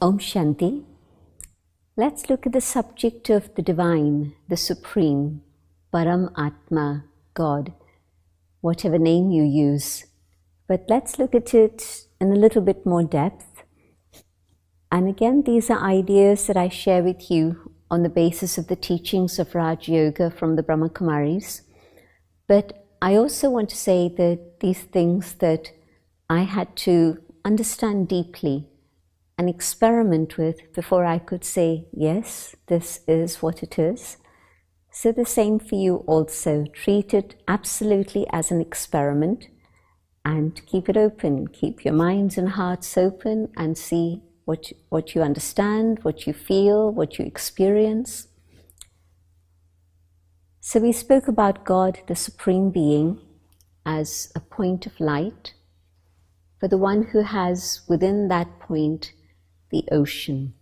Om Shanti. Let's look at the subject of the Divine, the Supreme, Param Atma, God, whatever name you use. But let's look at it in a little bit more depth. And again, these are ideas that I share with you on the basis of the teachings of Raj Yoga from the Brahma Kumaris. But I also want to say that these things that I had to understand deeply and experiment with before I could say, yes, this is what it is. So the same for you also. Treat it absolutely as an experiment and keep it open. Keep your minds and hearts open and see what you understand, what you feel, what you experience. So we spoke about God, the Supreme Being, as a point of light, for the one who has within that point the ocean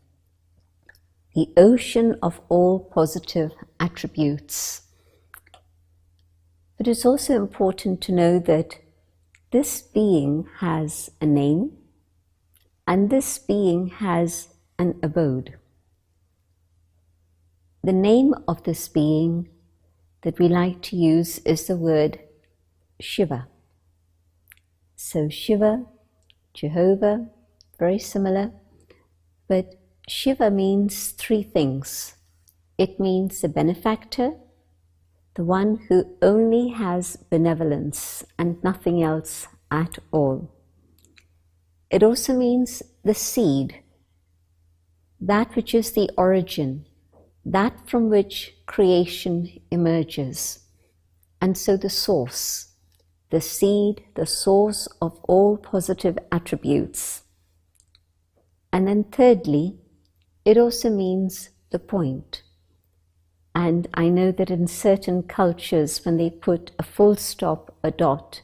of all positive attributes. But it's also important to know that this being has a name, and this being has an abode. The name of this being that we like to use is the word Shiva. So Shiva, Jehovah, very similar, but Shiva means three things. It means the benefactor, the one who only has benevolence and nothing else at all. It also means the seed, that which is the origin, that from which creation emerges. And so the source, the seed, the source of all positive attributes. And then thirdly, it also means the point. And I know that in certain cultures, when they put a full stop, a dot,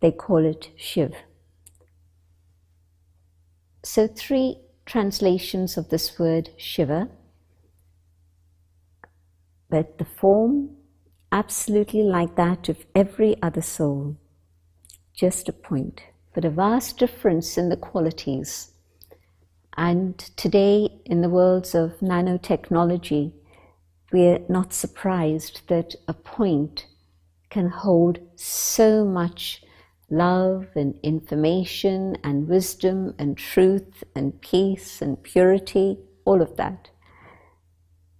they call it Shiv. So three translations of this word Shiva, but the form absolutely like that of every other soul, just a point, but a vast difference in the qualities. And today, in the worlds of nanotechnology, we're not surprised that a point can hold so much love and information and wisdom and truth and peace and purity, all of that.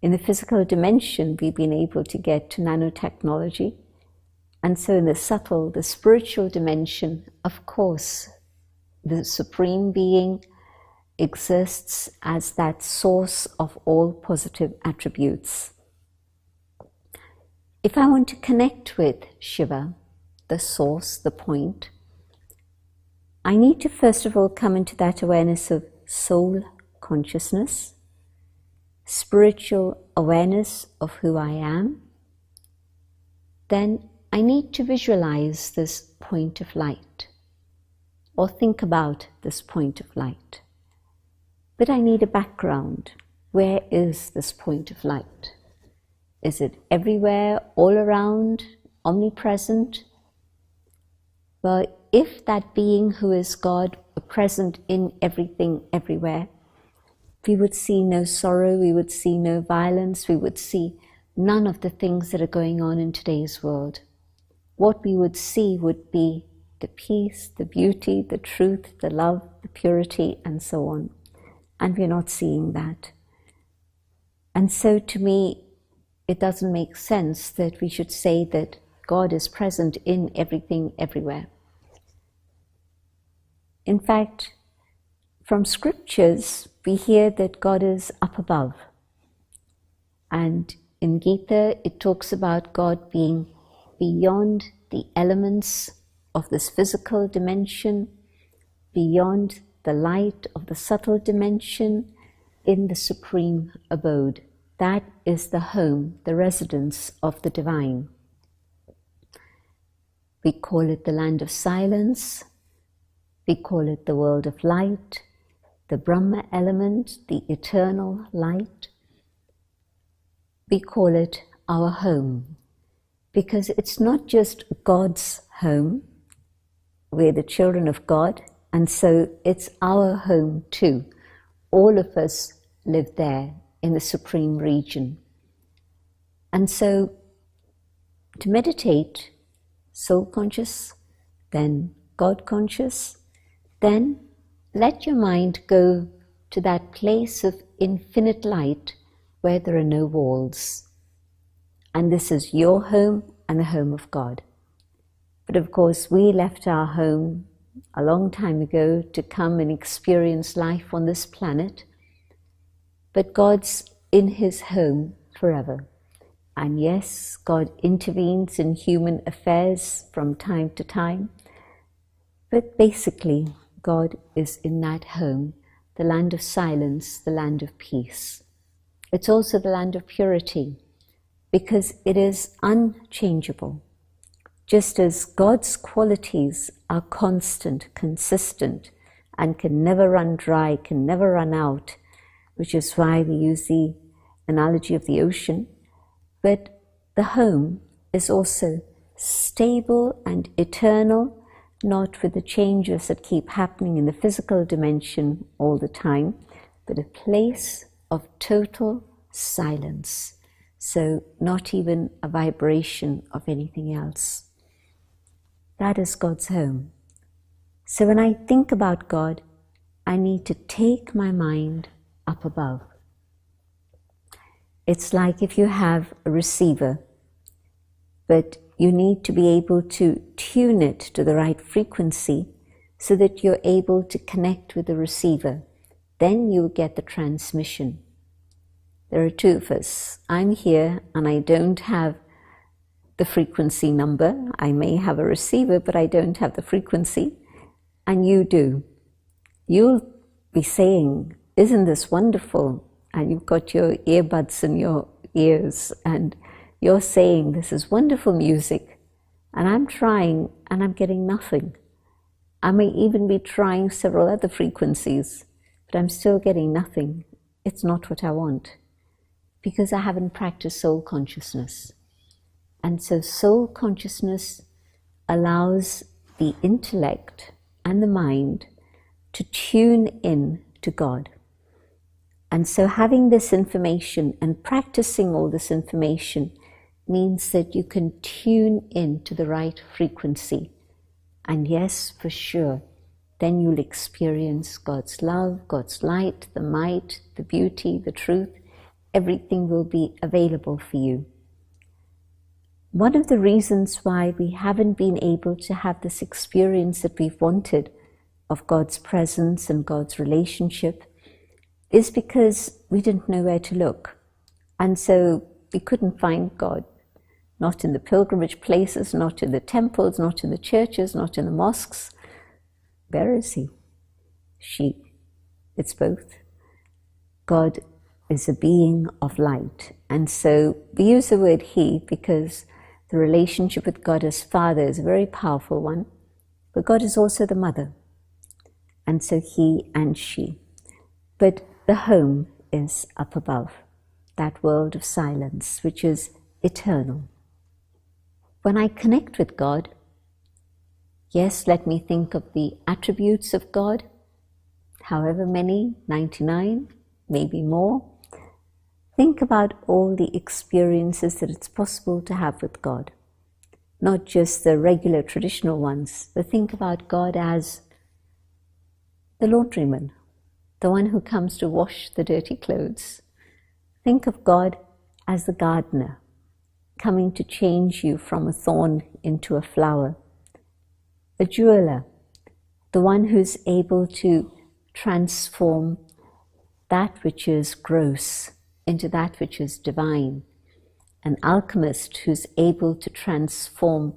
In the physical dimension, we've been able to get to nanotechnology. And so in the subtle, the spiritual dimension, of course, the Supreme Being exists as that source of all positive attributes. If I want to connect with Shiva, the source, the point, I need to first of all come into that awareness of soul consciousness, spiritual awareness of who I am. Then I need to visualize this point of light, or think about this point of light. But I need a background. Where is this point of light? Is it everywhere, all around, omnipresent? Well, if that being who is God were present in everything, everywhere, we would see no sorrow, we would see no violence, we would see none of the things that are going on in today's world. What we would see would be the peace, the beauty, the truth, the love, the purity, and so on. And we're not seeing that. And so to me, it doesn't make sense that we should say that God is present in everything, everywhere. In fact, from scriptures, we hear that God is up above. And in Gita, it talks about God being beyond the elements of this physical dimension, beyond the light of the subtle dimension, in the supreme abode. That is the home, the residence of the divine. We call it the land of silence. We call it the world of light, the Brahma element, the eternal light. We call it our home, because it's not just God's home. We're the children of God, and so it's our home too. all of us live there in the supreme region. And so to meditate soul conscious, then God conscious, then let your mind go to that place of infinite light where there are no walls. And this is your home and the home of God. But of course, we left our home a long time ago to come and experience life on this planet. But God's in his home forever. And yes, God intervenes in human affairs from time to time. But basically, God is in that home, the land of silence, the land of peace. It's also the land of purity, because it is unchangeable. Just as God's qualities are constant, consistent, and can never run dry, can never run out, which is why we use the analogy of the ocean. But the home is also stable and eternal, not with the changes that keep happening in the physical dimension all the time, but a place of total silence. So not even a vibration of anything else. That is God's home. So when I think about God, I need to take my mind up above. It's like if you have a receiver, but you need to be able to tune it to the right frequency so that you're able to connect with the receiver. Then you get the transmission. There are two of us. I'm here and I don't have the frequency number. I may have a receiver, but I don't have the frequency. And you do. You'll be saying, "Isn't this wonderful?" And you've got your earbuds in your ears and you're saying, "This is wonderful music." And I'm trying and I'm getting nothing. I may even be trying several other frequencies, but I'm still getting nothing. It's not what I want, because I haven't practiced soul consciousness. And so soul consciousness allows the intellect and the mind to tune in to God. And so having this information and practicing all this information means that you can tune in to the right frequency. And yes, for sure, then you'll experience God's love, God's light, the might, the beauty, the truth. Everything will be available for you. One of the reasons why we haven't been able to have this experience that we've wanted of God's presence and God's relationship is because we didn't know where to look. And so we couldn't find God. Not in the pilgrimage places, not in the temples, not in the churches, not in the mosques. Where is he? She. It's both. God is a being of light. And so we use the word he because the relationship with God as Father is a very powerful one. But God is also the mother. And so he and she. But the home is up above, that world of silence, which is eternal. When I connect with God, yes, let me think of the attributes of God, however many, 99, maybe more. Think about all the experiences that it's possible to have with God. Not just the regular traditional ones, but think about God as the laundryman, the one who comes to wash the dirty clothes. Think of God as the gardener, coming to change you from a thorn into a flower. A jeweler, the one who's able to transform that which is gross into that which is divine. An alchemist who's able to transform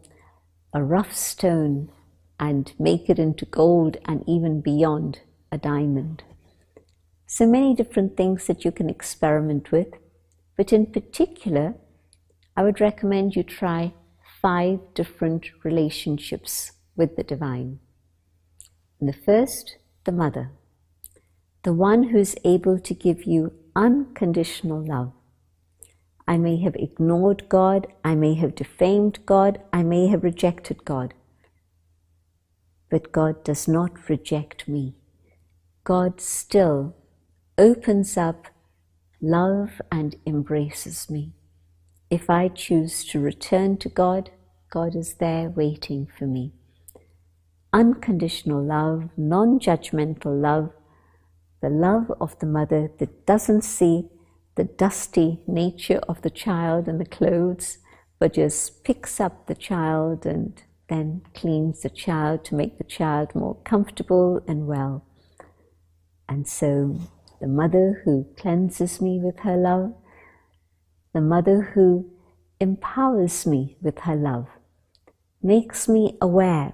a rough stone and make it into gold and even beyond a diamond. So many different things that you can experiment with, but in particular, I would recommend you try 5 different relationships with the divine. And the first, the mother, the one who's able to give you unconditional love. I may have ignored God, I may have defamed God, I may have rejected God. But God does not reject me. God still opens up love and embraces me. If I choose to return to God, God is there waiting for me. Unconditional love, non-judgmental love, the love of the mother that doesn't see the dusty nature of the child and the clothes, but just picks up the child and then cleans the child to make the child more comfortable and well. And so the mother who cleanses me with her love, the mother who empowers me with her love, makes me aware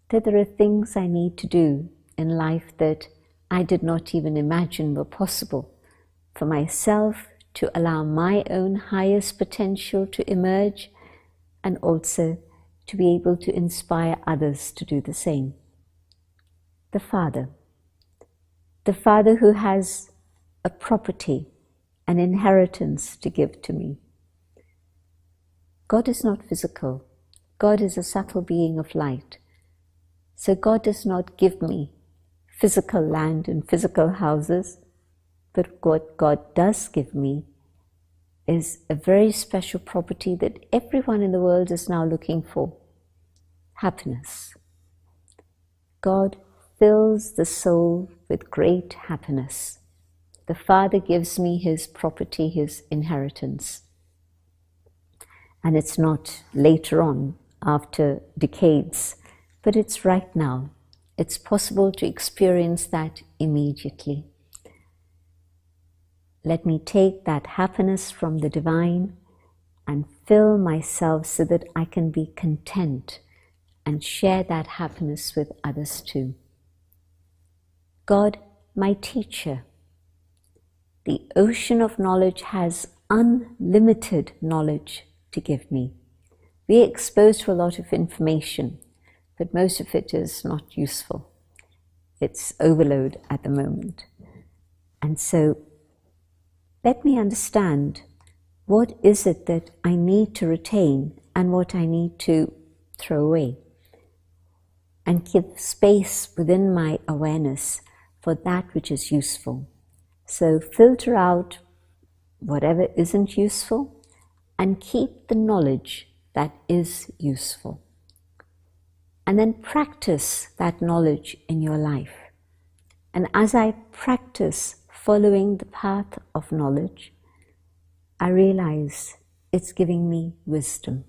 that there are things I need to do in life that I did not even imagine were possible for myself, to allow my own highest potential to emerge, and also to be able to inspire others to do the same. The Father who has a property, an inheritance to give to me. God is not physical. God is a subtle being of light. So God does not give me physical land and physical houses, but what God does give me is a very special property that everyone in the world is now looking for: happiness. God fills the soul with great happiness. The Father gives me His property, His inheritance. And it's not later on, after decades, but it's right now. It's possible to experience that immediately. Let me take that happiness from the divine and fill myself so that I can be content and share that happiness with others too. God, my teacher. The ocean of knowledge has unlimited knowledge to give me. We are exposed to a lot of information, but most of it is not useful. It's overload at the moment. And so let me understand, what is it that I need to retain and what I need to throw away, and give space within my awareness for that which is useful. So filter out whatever isn't useful and keep the knowledge that is useful. And then practice that knowledge in your life. And as I practice following the path of knowledge, I realize it's giving me wisdom.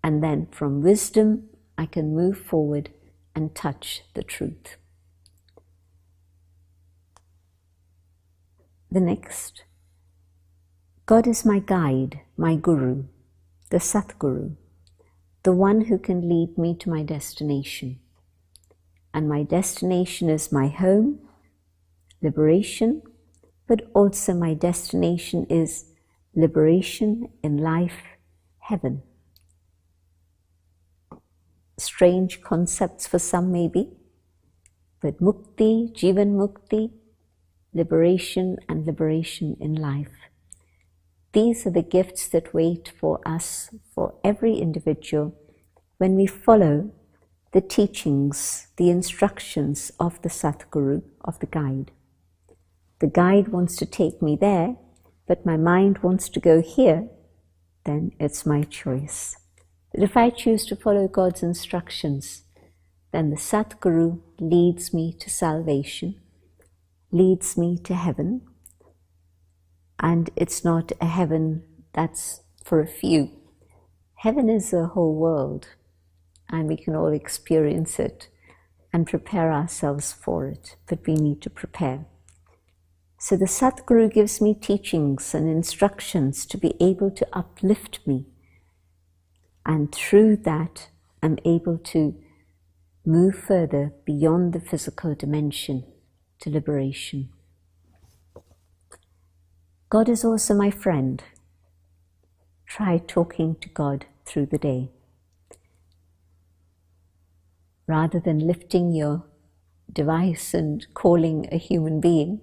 And then from wisdom, I can move forward and touch the truth. The next, God is my guide, my guru, the Satguru, the one who can lead me to my destination. And my destination is my home, liberation, but also my destination is liberation in life, heaven. Strange concepts for some maybe, but mukti, jivan mukti, liberation and liberation in life. These are the gifts that wait for us, for every individual, when we follow the teachings, the instructions of the Satguru, of the guide. The guide wants to take me there, but my mind wants to go here, then it's my choice. But if I choose to follow God's instructions, then the Satguru leads me to salvation, leads me to heaven, and it's not a heaven that's for a few. Heaven is the whole world, and we can all experience it and prepare ourselves for it, but we need to prepare. So the Satguru gives me teachings and instructions to be able to uplift me, and through that I'm able to move further beyond the physical dimension to liberation. God is also my friend. Try talking to God through the day. Rather than lifting your device and calling a human being,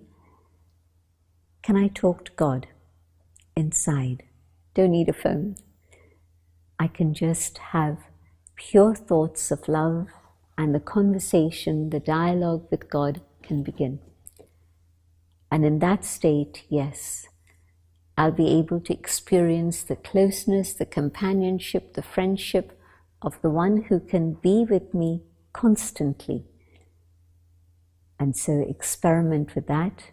can I talk to God inside? Don't need a phone. I can just have pure thoughts of love, and the conversation, the dialogue with God can begin. And in that state, yes, I'll be able to experience the closeness, the companionship, the friendship of the one who can be with me constantly. And so experiment with that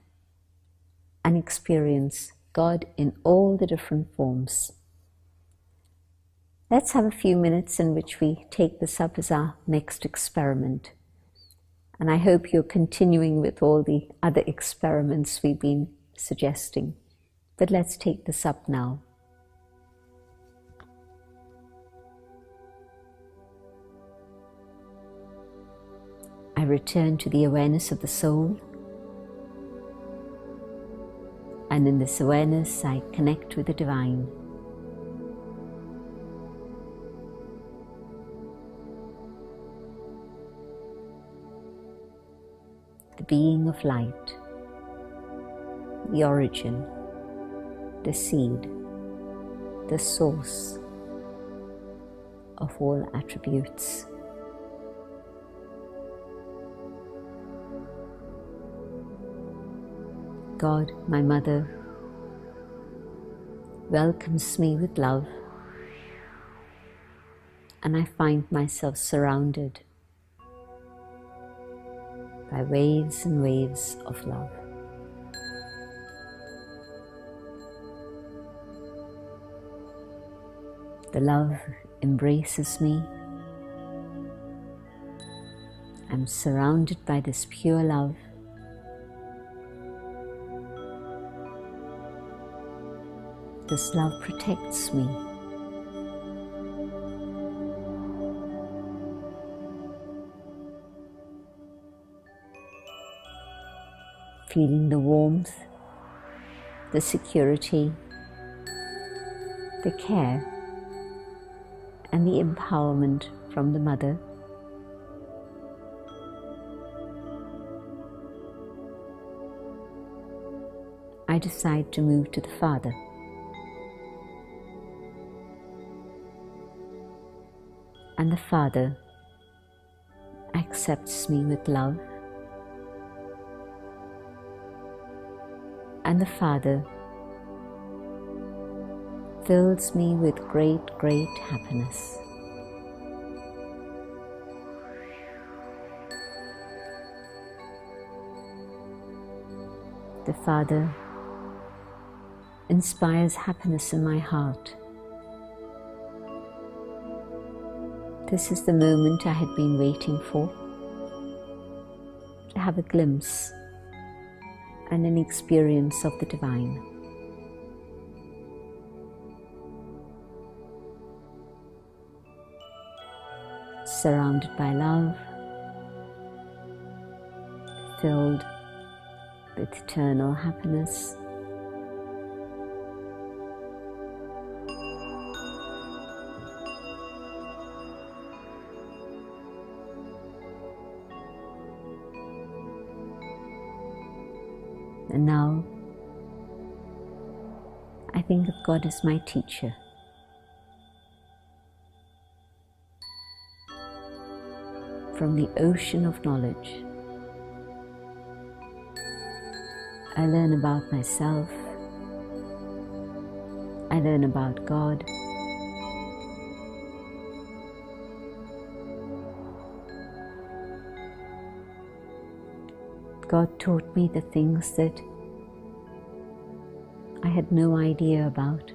and experience God in all the different forms. Let's have a few minutes in which we take this up as our next experiment. And I hope you're continuing with all the other experiments we've been suggesting. But let's take this up now. I return to the awareness of the soul. And in this awareness, I connect with the divine. The being of light, the origin, the seed, the source of all attributes. God, my mother, welcomes me with love, and I find myself surrounded by waves and waves of love. The love embraces me. I'm surrounded by this pure love. This love protects me. Feeling the warmth, the security, the care, and the empowerment from the mother. I decide to move to the father. And the father accepts me with love. And the Father fills me with great, great happiness. The Father inspires happiness in my heart. This is the moment I had been waiting for, to have a glimpse and an experience of the divine. Surrounded by love, filled with eternal happiness. And now, I think of God as my teacher. From the ocean of knowledge, I learn about myself, I learn about God, God taught me the things that I had no idea about.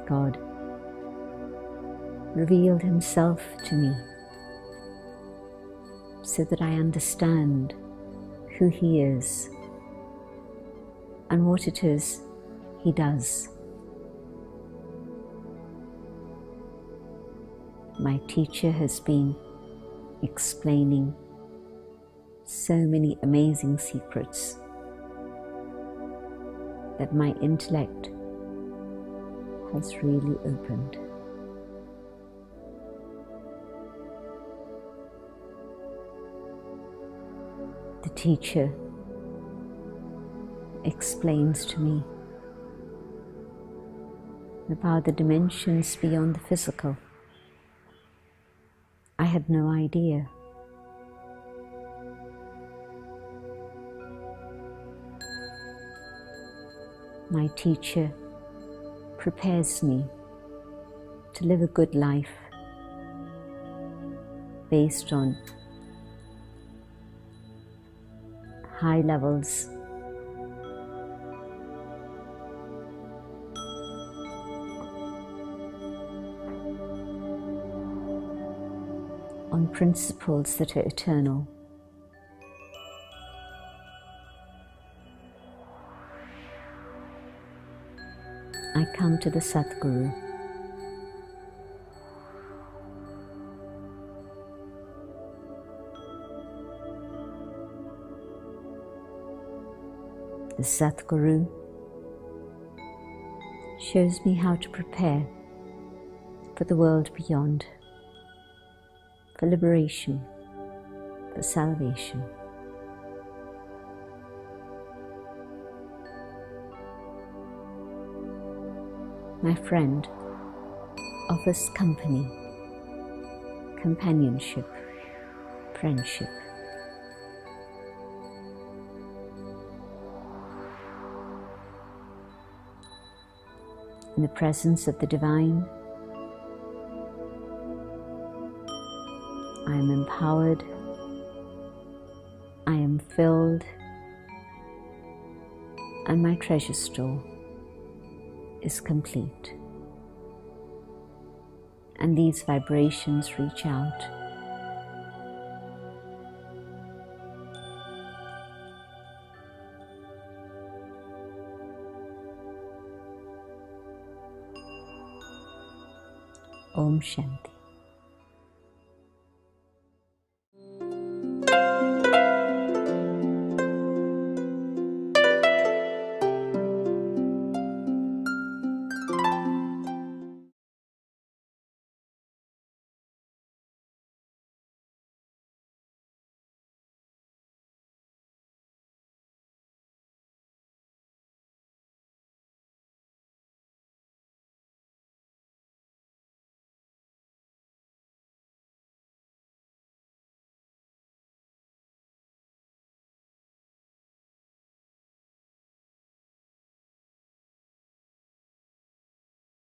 God revealed Himself to me so that I understand who He is and what it is He does. My teacher has been explaining so many amazing secrets that my intellect has really opened. The teacher explains to me about the dimensions beyond the physical, I had no idea. My teacher prepares me to live a good life based on high levels on principles that are eternal. I come to the Satguru. The Satguru shows me how to prepare for the world beyond, for liberation, for salvation. My friend offers company, companionship, friendship. In the presence of the Divine, I am empowered, I am filled, and my treasure store is complete. And these vibrations reach out. Om Shanti.